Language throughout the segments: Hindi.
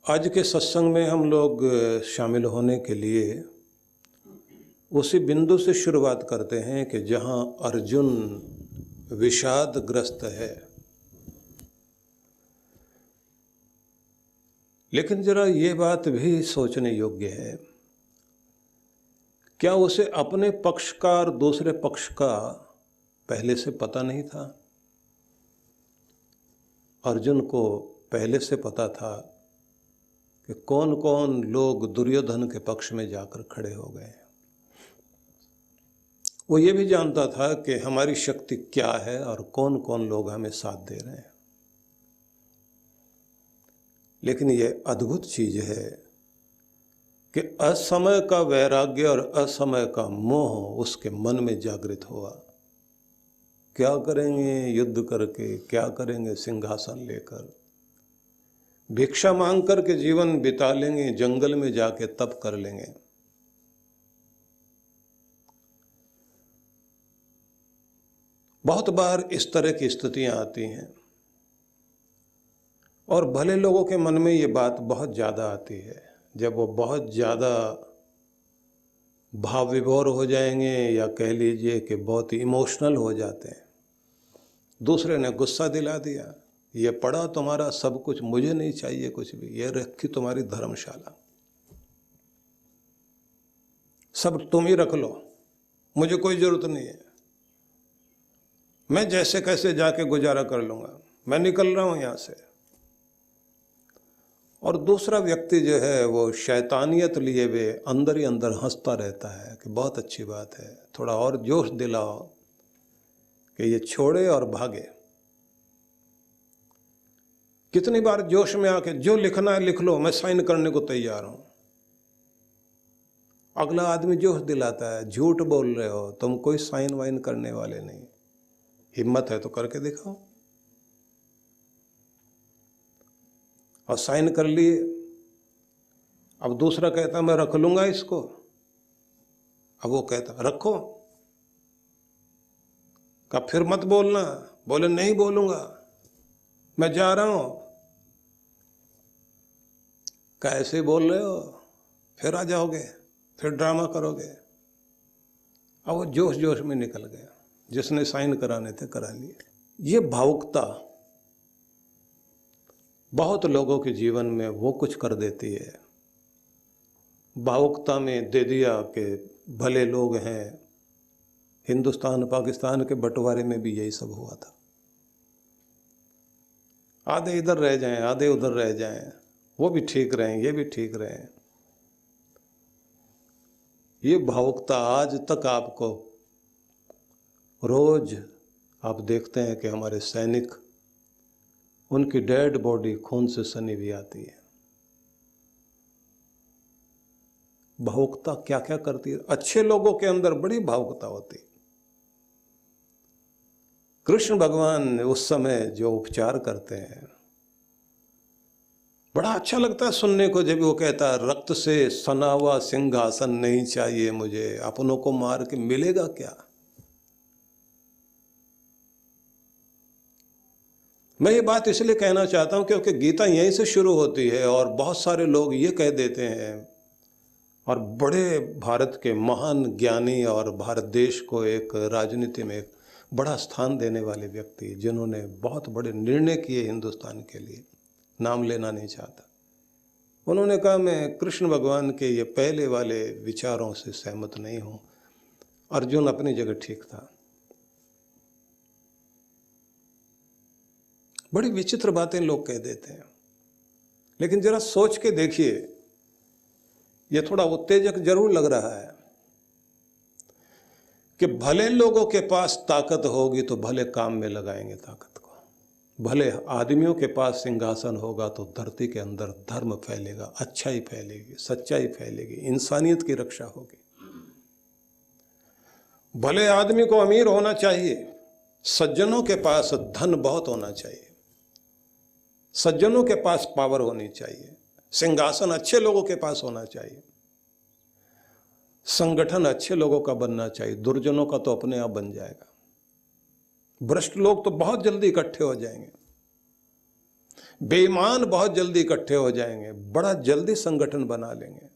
आज के सत्संग में हम लोग शामिल होने के लिए उसी बिंदु से शुरुआत करते हैं कि जहां अर्जुन विषादग्रस्त है। लेकिन जरा ये बात भी सोचने योग्य है, क्या उसे अपने पक्ष का और दूसरे पक्ष का पहले से पता नहीं था? अर्जुन को पहले से पता था कि कौन कौन लोग दुर्योधन के पक्ष में जाकर खड़े हो गए। वो ये भी जानता था कि हमारी शक्ति क्या है और कौन कौन लोग हमें साथ दे रहे हैं। लेकिन ये अद्भुत चीज है कि असमय का वैराग्य और असमय का मोह उसके मन में जागृत हुआ। क्या करेंगे युद्ध करके, क्या करेंगे सिंहासन लेकर, भिक्षा मांग करके जीवन बिता लेंगे, जंगल में जाके तप कर लेंगे। बहुत बार इस तरह की स्थितियां आती हैं और भले लोगों के मन में ये बात बहुत ज़्यादा आती है। जब वो बहुत ज़्यादा भाव विभोर हो जाएंगे या कह लीजिए कि बहुत इमोशनल हो जाते हैं, दूसरे ने गुस्सा दिला दिया, ये पड़ा तुम्हारा सब कुछ, मुझे नहीं चाहिए कुछ भी, ये रखी तुम्हारी धर्मशाला, सब तुम ही रख लो, मुझे कोई जरूरत नहीं है, मैं जैसे कैसे जाके गुजारा कर लूंगा, मैं निकल रहा हूं यहां से। और दूसरा व्यक्ति जो है वो शैतानियत लिए हुए अंदर ही अंदर हंसता रहता है कि बहुत अच्छी बात है, थोड़ा और जोश दिलाओ कि ये छोड़े और भागे। कितनी बार जोश में आके जो लिखना है लिख लो, मैं साइन करने को तैयार हूं। अगला आदमी जोश दिलाता है, झूठ बोल रहे हो, तुम कोई साइन वाइन करने वाले नहीं, हिम्मत है तो करके दिखाओ। और साइन कर लिए। अब दूसरा कहता मैं रख लूंगा इसको, अब वो कहता रखो, का फिर मत बोलना, बोले नहीं बोलूंगा, मैं जा रहा हूं। कैसे बोल रहे हो, फिर आ जाओगे, फिर ड्रामा करोगे। अब वो जोश जोश में निकल गया, जिसने साइन कराने थे करा लिए। ये भावुकता बहुत लोगों के जीवन में वो कुछ कर देती है। भावुकता में दे दिया कि भले लोग हैं। हिंदुस्तान पाकिस्तान के बंटवारे में भी यही सब हुआ था, आधे इधर रह जाएं, आधे उधर रह जाएं, वो भी ठीक रहें, ये भी ठीक रहें। ये भावुकता आज तक आपको रोज आप देखते हैं कि हमारे सैनिक, उनकी डेड बॉडी खून से सनी हुई आती है। भावुकता क्या क्या करती है। अच्छे लोगों के अंदर बड़ी भावुकता होती है। कृष्ण भगवान उस समय जो उपचार करते हैं, बड़ा अच्छा लगता है सुनने को, जब वो कहता है रक्त से सना हुआ सिंहासन नहीं चाहिए मुझे, अपनों को मार के मिलेगा क्या। मैं ये बात इसलिए कहना चाहता हूं क्योंकि गीता यहीं से शुरू होती है और बहुत सारे लोग ये कह देते हैं, और बड़े भारत के महान ज्ञानी और भारत देश को एक राजनीति में एक बड़ा स्थान देने वाले व्यक्ति, जिन्होंने बहुत बड़े निर्णय किए हिंदुस्तान के लिए, नाम लेना नहीं चाहता, उन्होंने कहा मैं कृष्ण भगवान के ये पहले वाले विचारों से सहमत नहीं हूं। अर्जुन अपनी जगह ठीक था। बड़ी विचित्र बातें लोग कह देते हैं, लेकिन जरा सोच के देखिए, यह थोड़ा उत्तेजक जरूर लग रहा है कि भले लोगों के पास ताकत होगी तो भले काम में लगाएंगे ताकत को, भले आदमियों के पास सिंहासन होगा तो धरती के अंदर धर्म फैलेगा, अच्छाई फैलेगी, सच्चाई फैलेगी, इंसानियत की रक्षा होगी। भले आदमी को अमीर होना चाहिए, सज्जनों के पास धन बहुत होना चाहिए, सज्जनों के पास पावर होनी चाहिए, सिंहासन अच्छे लोगों के पास होना चाहिए, संगठन अच्छे लोगों का बनना चाहिए, दुर्जनों का तो अपने आप बन जाएगा। भ्रष्ट लोग तो बहुत जल्दी इकट्ठे हो जाएंगे। बेईमान बहुत जल्दी इकट्ठे हो जाएंगे, बड़ा जल्दी संगठन बना लेंगे।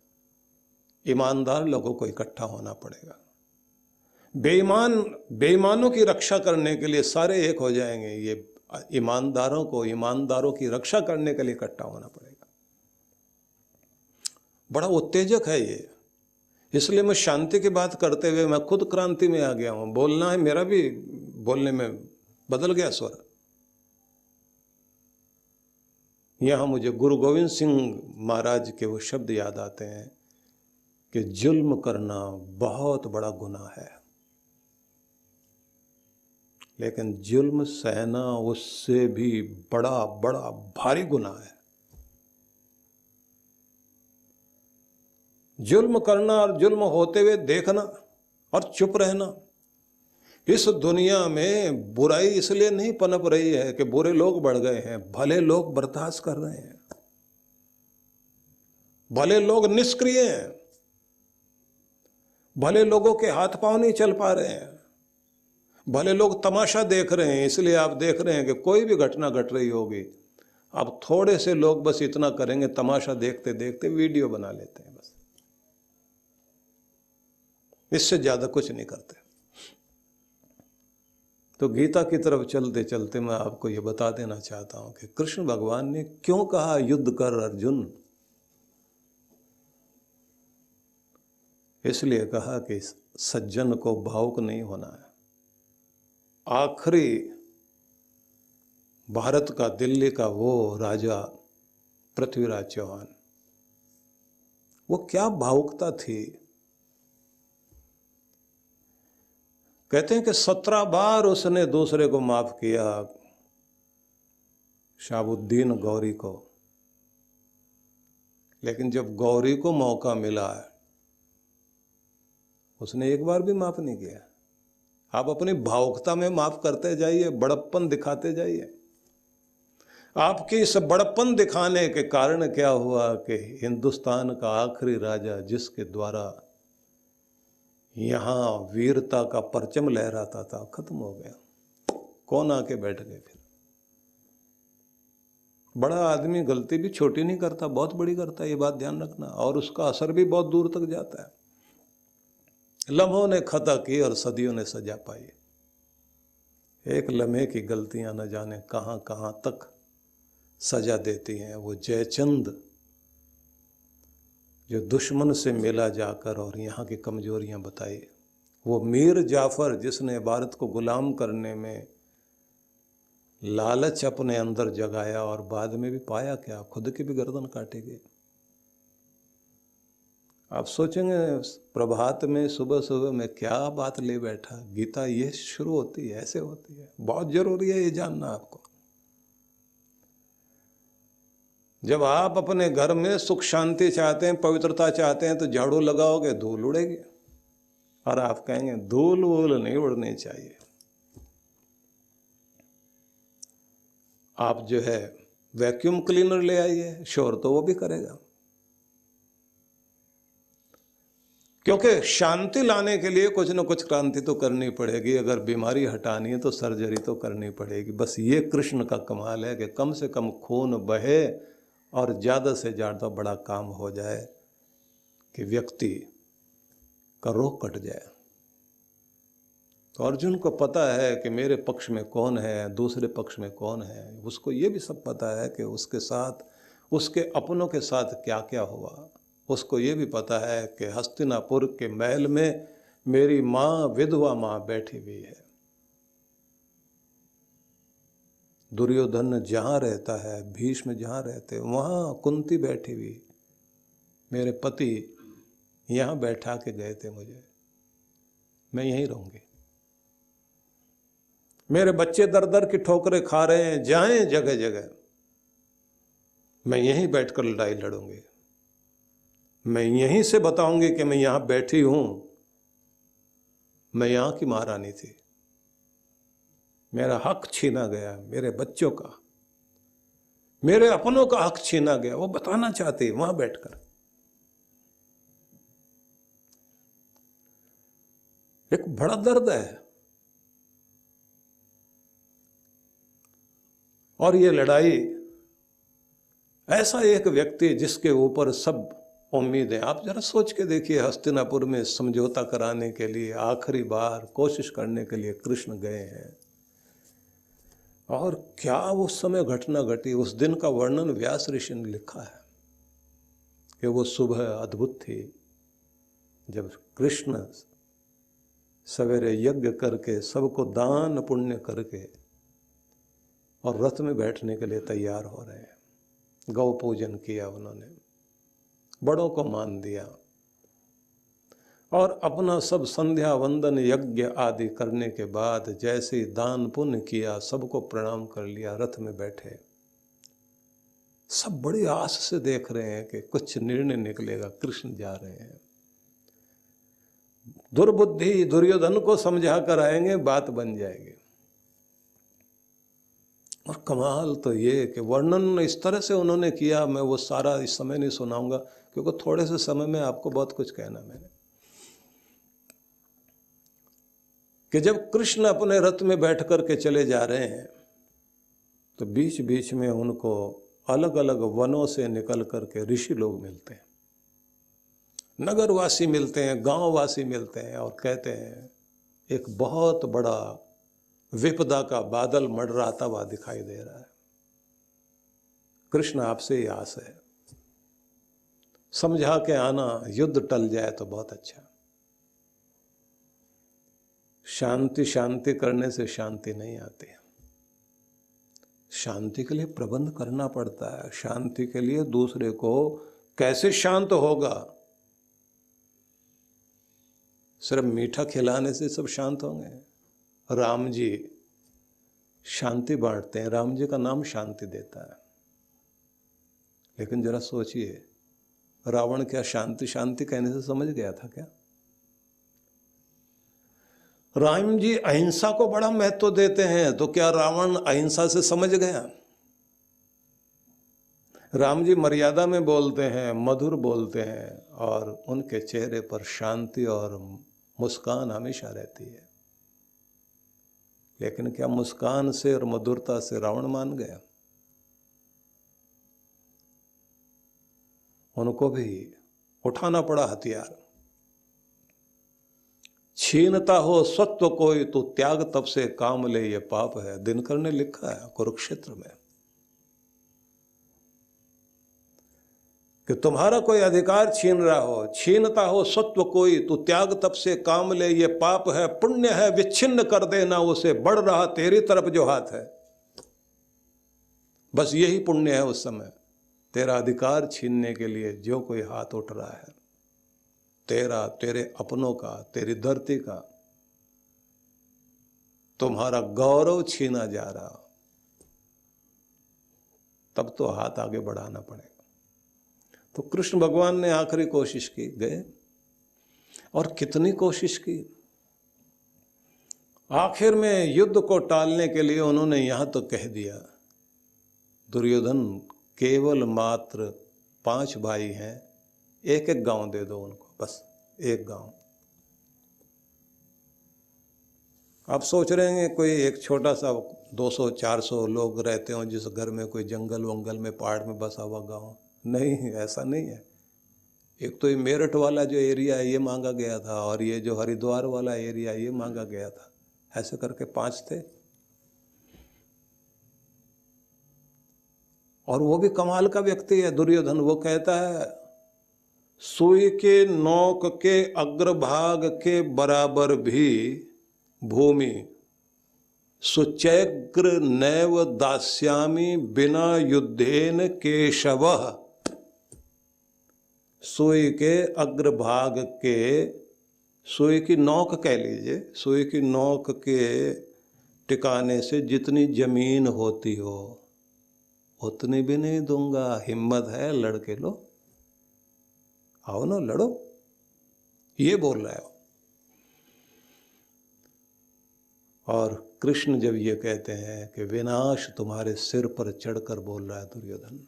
ईमानदार लोगों को इकट्ठा होना पड़ेगा। बेईमानों की रक्षा करने के लिए सारे एक हो जाएंगे। ये ईमानदारों की रक्षा करने के लिए इकट्ठा होना पड़ेगा। बड़ा उत्तेजक है ये। इसलिए मैं शांति की बात करते हुए मैं खुद क्रांति में आ गया हूं। बोलना है, मेरा भी बोलने में बदल गया स्वर। यहां मुझे गुरु गोविंद सिंह महाराज के वो शब्द याद आते हैं कि जुल्म करना बहुत बड़ा गुनाह है, लेकिन जुल्म सहना उससे भी बड़ा बड़ा भारी गुनाह है। जुल्म करना और जुल्म होते हुए देखना और चुप रहना। इस दुनिया में बुराई इसलिए नहीं पनप रही है कि बुरे लोग बढ़ गए हैं, भले लोग बर्दाश्त कर रहे हैं, भले लोग निष्क्रिय हैं, भले लोगों के हाथ पांव नहीं चल पा रहे हैं, भले लोग तमाशा देख रहे हैं। इसलिए आप देख रहे हैं कि कोई भी घटना घट रही होगी, अब थोड़े से लोग बस इतना करेंगे, तमाशा देखते देखते वीडियो बना लेते हैं, बस इससे ज्यादा कुछ नहीं करते। तो गीता की तरफ चलते चलते मैं आपको यह बता देना चाहता हूं कि कृष्ण भगवान ने क्यों कहा युद्ध कर अर्जुन। इसलिए कहा कि सज्जन को भावुक नहीं होना है। आखिरी भारत का, दिल्ली का वो राजा पृथ्वीराज चौहान, वो क्या भावुकता थी। कहते हैं कि 17 बार उसने दूसरे को माफ किया, शाहबुद्दीन गौरी को, लेकिन जब गौरी को मौका मिला उसने एक बार भी माफ नहीं किया। आप अपनी भावुकता में माफ करते जाइए, बड़प्पन दिखाते जाइए। आपके इस बड़प्पन दिखाने के कारण क्या हुआ कि हिंदुस्तान का आखिरी राजा, जिसके द्वारा यहां वीरता का परचम लहराता था, खत्म हो गया। कौन आके बैठ गए फिर। बड़ा आदमी गलती भी छोटी नहीं करता, बहुत बड़ी करता है, ये बात ध्यान रखना, और उसका असर भी बहुत दूर तक जाता है। लम्हों ने खता की और सदियों ने सजा पाई। एक लम्हे की गलतियां न जाने कहां कहां तक सजा देती हैं। वो जयचंद जो दुश्मन से मिला जाकर और यहाँ की कमजोरियां बताई, वो मीर जाफर जिसने भारत को गुलाम करने में लालच अपने अंदर जगाया और बाद में भी पाया क्या, खुद की भी गर्दन काटी गई। आप सोचेंगे प्रभात में सुबह सुबह में क्या बात ले बैठा। गीता ये शुरू होती है, ऐसे होती है। बहुत जरूरी है ये जानना आपको। जब आप अपने घर में सुख शांति चाहते हैं, पवित्रता चाहते हैं, तो झाड़ू लगाओगे धूल उड़ेगी, और आप कहेंगे धूल वूल नहीं उड़नी चाहिए। आप जो है वैक्यूम क्लीनर ले आइए, शोर तो वो भी करेगा। क्योंकि शांति लाने के लिए कुछ न कुछ क्रांति तो करनी पड़ेगी। अगर बीमारी हटानी है तो सर्जरी तो करनी पड़ेगी। बस ये कृष्ण का कमाल है कि कम से कम खून बहे और ज़्यादा से ज़्यादा बड़ा काम हो जाए कि व्यक्ति का रोग कट जाए। तो अर्जुन को पता है कि मेरे पक्ष में कौन है, दूसरे पक्ष में कौन है। उसको ये भी सब पता है कि उसके साथ, उसके अपनों के साथ क्या क्या हुआ। उसको ये भी पता है कि हस्तिनापुर के महल में मेरी माँ, विधवा माँ बैठी हुई है। दुर्योधन जहाँ रहता है, भीष्म जहाँ रहते, वहाँ कुंती बैठी हुई। मेरे पति यहाँ बैठा के गए थे मुझे, मैं यहीं रहूँगी। मेरे बच्चे दर दर की ठोकरें खा रहे हैं, जाएं जगह जगह, मैं यहीं बैठकर लड़ाई लड़ूंगी। मैं यहीं से बताऊंगी कि मैं यहाँ बैठी हूँ, मैं यहाँ की महारानी थी, मेरा हक छीना गया, मेरे बच्चों का, मेरे अपनों का हक छीना गया। वो बताना चाहती है वहां बैठकर। एक बड़ा दर्द है। और ये लड़ाई ऐसा एक व्यक्ति जिसके ऊपर सब उम्मीदें, आप जरा सोच के देखिए, हस्तिनापुर में समझौता कराने के लिए आखिरी बार कोशिश करने के लिए कृष्ण गए हैं, और क्या उस समय घटना घटी। उस दिन का वर्णन व्यास ऋषि ने लिखा है कि वो सुबह अद्भुत थी जब कृष्ण सवेरे यज्ञ करके सबको दान पुण्य करके और रथ में बैठने के लिए तैयार हो रहे हैं। गौ पूजन किया उन्होंने, बड़ों को मान दिया और अपना सब संध्या वंदन यज्ञ आदि करने के बाद जैसे ही दान पुण्य किया, सबको प्रणाम कर लिया, रथ में बैठे। सब बड़ी आस से देख रहे हैं कि कुछ निर्णय निकलेगा, कृष्ण जा रहे हैं, दुर्बुद्धि दुर्योधन को समझा कर आएंगे, बात बन जाएगी। और कमाल तो ये कि वर्णन इस तरह से उन्होंने किया, मैं वो सारा इस समय नहीं सुनाऊंगा क्योंकि थोड़े से समय में आपको बहुत कुछ कहना मैंने, कि जब कृष्ण अपने रथ में बैठ कर के चले जा रहे हैं तो बीच बीच में उनको अलग अलग वनों से निकल कर के ऋषि लोग मिलते हैं, नगरवासी मिलते हैं, गांववासी मिलते हैं और कहते हैं एक बहुत बड़ा विपदा का बादल मंडराता हुआ दिखाई दे रहा है, कृष्ण आपसे ही आस है, समझा के आना, युद्ध टल जाए तो बहुत अच्छा। शांति शांति करने से शांति नहीं आती, शांति के लिए प्रबंध करना पड़ता है। शांति के लिए दूसरे को कैसे शांत होगा, सिर्फ मीठा खिलाने से सब शांत होंगे। राम जी शांति बांटते हैं, राम जी का नाम शांति देता है, लेकिन जरा सोचिए रावण क्या शांति शांति कहने से समझ गया था क्या? राम जी अहिंसा को बड़ा महत्व देते हैं, तो क्या रावण अहिंसा से समझ गया? राम जी मर्यादा में बोलते हैं, मधुर बोलते हैं और उनके चेहरे पर शांति और मुस्कान हमेशा रहती है, लेकिन क्या मुस्कान से और मधुरता से रावण मान गया? उनको भी उठाना पड़ा हथियार। छीनता हो सत्व कोई तो त्याग तब से काम ले, ये पाप है, दिनकर ने लिखा है कुरुक्षेत्र में कि तुम्हारा कोई अधिकार छीन रहा हो, छीनता हो सत्व कोई तो त्याग तब से काम ले, ये पाप है, पुण्य है विच्छिन्न कर देना उसे, बढ़ रहा तेरी तरफ जो हाथ है। बस यही पुण्य है उस समय, तेरा अधिकार छीनने के लिए जो कोई हाथ उठ रहा है, तेरा, तेरे अपनों का, तेरी धरती का, तुम्हारा गौरव छीना जा रहा, तब तो हाथ आगे बढ़ाना पड़ेगा। तो कृष्ण भगवान ने आखिरी कोशिश की, गए, और कितनी कोशिश की। आखिर में युद्ध को टालने के लिए उन्होंने यहां तो कह दिया, दुर्योधन केवल मात्र 5 भाई हैं, एक एक गांव दे दो उनको, बस एक गांव। आप सोच रहे हैं कोई एक छोटा सा 200-400 लोग रहते हो जिस घर में कोई जंगल वंगल में पहाड़ में बसा हुआ गांव? नहीं, ऐसा नहीं है। एक तो ये मेरठ वाला जो एरिया है ये मांगा गया था, और ये जो हरिद्वार वाला एरिया ये मांगा गया था, ऐसे करके 5 थे। और वो भी कमाल का व्यक्ति है दुर्योधन। वो कहता है सुई के नोक के अग्रभाग के बराबर भी भूमि सुचैग्र नैव दास्यामि बिना युद्धेन केशवः। सुई के अग्रभाग के, सुई की नोक कह लीजिए, सुई की नोक के टिकाने से जितनी जमीन होती हो उतनी भी नहीं दूंगा, हिम्मत है लड़के लो, आओ ना लड़ो, ये बोल रहा है। और कृष्ण जब ये कहते हैं कि विनाश तुम्हारे सिर पर चढ़कर बोल रहा है दुर्योधन,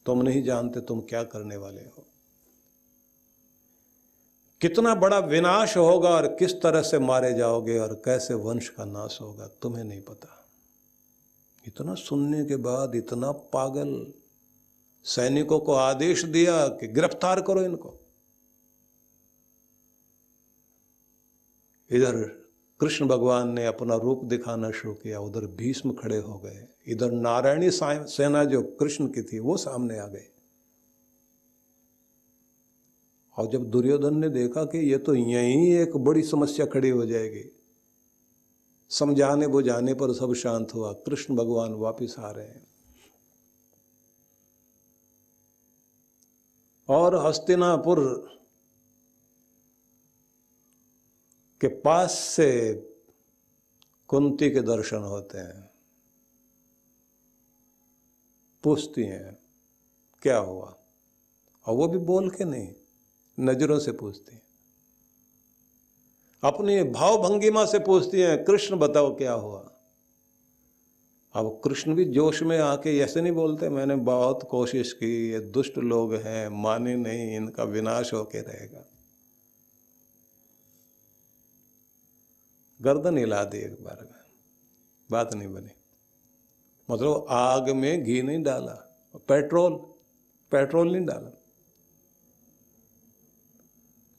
तुम नहीं जानते तुम क्या करने वाले हो, कितना बड़ा विनाश होगा और किस तरह से मारे जाओगे और कैसे वंश का नाश होगा, तुम्हें नहीं पता। इतना सुनने के बाद इतना पागल सैनिकों को आदेश दिया कि गिरफ्तार करो इनको। इधर कृष्ण भगवान ने अपना रूप दिखाना शुरू किया, उधर भीष्म खड़े हो गए, इधर नारायणी सेना जो कृष्ण की थी वो सामने आ गई। और जब दुर्योधन ने देखा कि ये तो यहीं एक बड़ी समस्या खड़ी हो जाएगी, समझाने बुझाने पर सब शांत हुआ। कृष्ण भगवान वापिस आ रहे हैं और हस्तिनापुर के पास से कुंती के दर्शन होते हैं। पूछती हैं क्या हुआ, और वो भी बोल के नहीं, नजरों से पूछती हैं, अपनी भाव भंगिमा से पूछती हैं, कृष्ण बताओ क्या हुआ। अब कृष्ण भी जोश में आके ऐसे नहीं बोलते, मैंने बहुत कोशिश की, ये दुष्ट लोग हैं, माने नहीं, इनका विनाश होके रहेगा। गर्दन हिला दी एक बार में, बात नहीं बनी। मतलब आग में घी नहीं डाला, पेट्रोल नहीं डाला।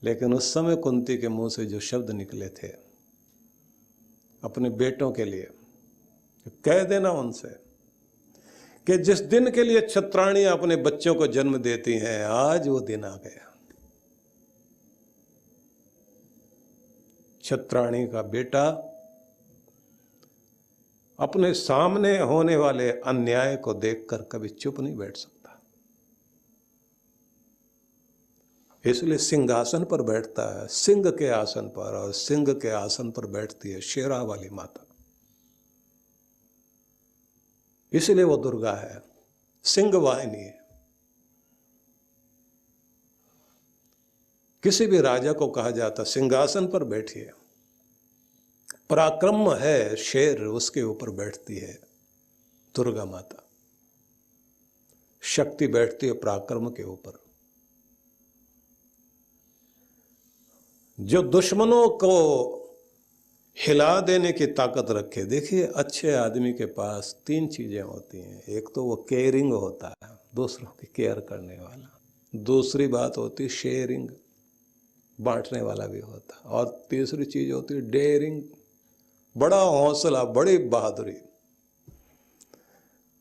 लेकिन उस समय कुंती के मुंह से जो शब्द निकले थे अपने बेटों के लिए, कह देना उनसे कि जिस दिन के लिए क्षत्राणी अपने बच्चों को जन्म देती हैं, आज वो दिन आ गया। क्षत्राणी का बेटा अपने सामने होने वाले अन्याय को देखकर कभी चुप नहीं बैठ सकता, इसलिए सिंहासन पर बैठता है, सिंह के आसन पर, और सिंह के आसन पर बैठती है शेरा वाली माता। इसलिए वो दुर्गा है, सिंह वाहिनी है। किसी भी राजा को कहा जाता सिंहासन पर बैठिए, पराक्रम है शेर, उसके ऊपर बैठती है दुर्गा माता। शक्ति बैठती है पराक्रम के ऊपर। जो दुश्मनों को हिला देने की ताकत रखे। देखिए, अच्छे आदमी के पास 3 चीजें होती हैं। एक तो वो केयरिंग होता है, दूसरों की केयर करने वाला। दूसरी बात होती है शेयरिंग, बांटने वाला भी होता है। और तीसरी चीज होती है डेयरिंग, बड़ा हौसला, बड़ी बहादुरी।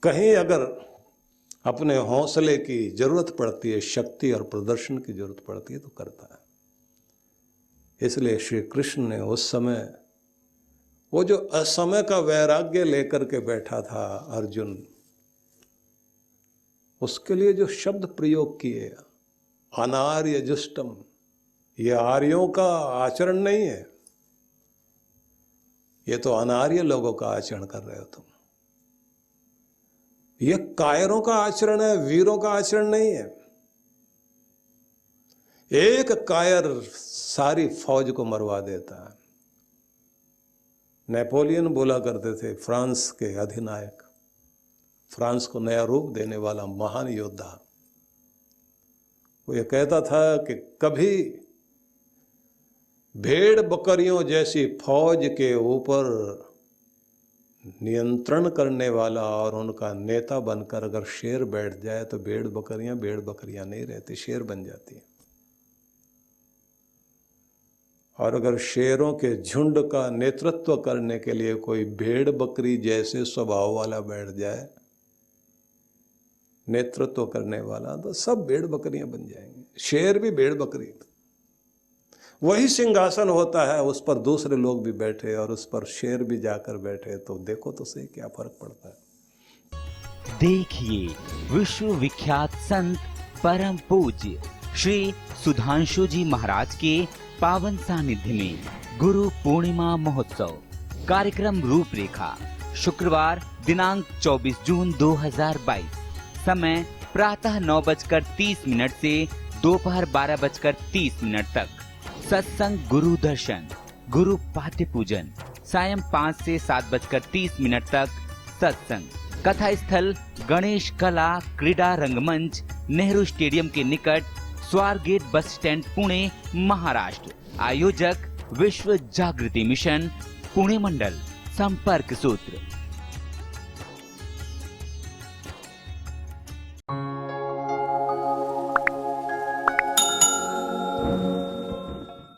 कहीं अगर अपने हौसले की जरूरत पड़ती है, शक्ति और प्रदर्शन की जरूरत पड़ती है, तो करता है। इसलिए श्री कृष्ण ने उस समय वो जो असमय का वैराग्य लेकर के बैठा था अर्जुन, उसके लिए जो शब्द प्रयोग किए, अनार्य जुष्टम, ये आर्यों का आचरण नहीं है, ये तो अनार्य लोगों का आचरण कर रहे हो तुम। ये कायरों का आचरण है, वीरों का आचरण नहीं है। एक कायर सारी फौज को मरवा देता है। नेपोलियन बोला करते थे, फ्रांस के अधिनायक, फ्रांस को नया रूप देने वाला महान योद्धा। वो ये कहता था कि कभी भेड़ बकरियों जैसी फौज के ऊपर नियंत्रण करने वाला और उनका नेता बनकर अगर शेर बैठ जाए तो भेड़ बकरियां नहीं रहती, शेर बन जाती है। और अगर शेरों के झुंड का नेतृत्व करने के लिए कोई भेड़ बकरी जैसे स्वभाव वाला बैठ जाए, नेतृत्व करने वाला, तो सब भेड़ बकरियां बन जाएंगे, शेर भी भेड़ बकरी। वही सिंहासन होता है, उस पर दूसरे लोग भी बैठे और उस पर शेर भी जाकर बैठे, तो देखो तो सही क्या फर्क पड़ता है। देखिए, विश्व विख्यात संत परम पूज्य श्री सुधांशु जी महाराज के पावन सानिध्य में गुरु पूर्णिमा महोत्सव कार्यक्रम रूपरेखा। शुक्रवार दिनांक 24 जून 2022, समय प्रातः 9:30 से दोपहर 12:30 तक। सत्संग, गुरु दर्शन, गुरु पाठ्य पूजन, सायं 5 से 7:30 तक सत्संग। कथा स्थल गणेश कला क्रीडा रंगमंच, नेहरू स्टेडियम के निकट, स्वारगेट बस स्टैंड, पुणे, महाराष्ट्र। आयोजक विश्व जागृति मिशन, पुणे मंडल। संपर्क सूत्र